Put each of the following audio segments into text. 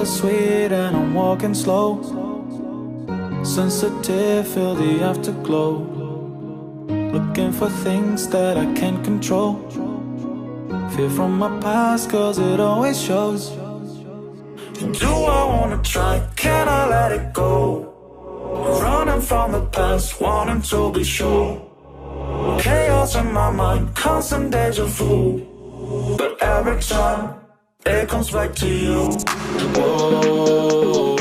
bittersweet and I'm walking slow. Sensitive, feel the afterglow. Looking for things that I can't control. Fear from my past, cause it always shows. Do I wanna try? Can I let it go? Running from the past, wanting to be sure. Chaos in my mind, constant deja vu. But every time, it comes back to you. Whoa,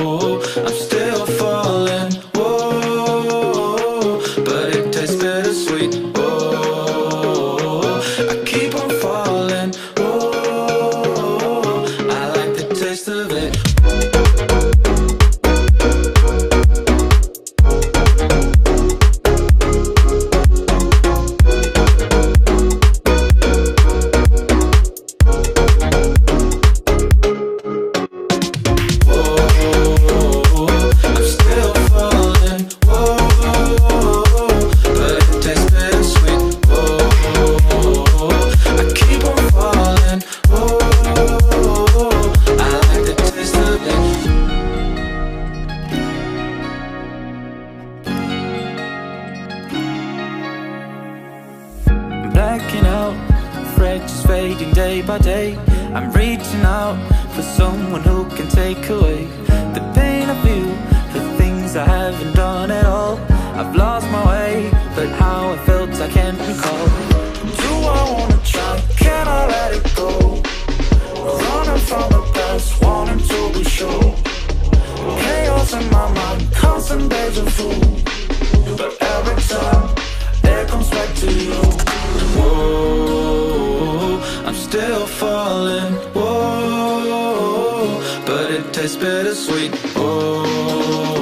I'm still falling. Whoa, but it tastes bittersweet. Whoa, I keep on falling. Whoa, I like the taste of it. Blacking out, fractures fading day by day. I'm reaching out for someone who can take away the pain I feel, the things I haven't done at all. I've lost my way, but how I felt I can't recall. Do I wanna try? Can I let it go? Running from the past, wanting to be sure. Chaos in my mind, constant deja vu. But every time, it comes back to you. Whoa, I'm still falling. Whoa, but it tastes bittersweet. Whoa.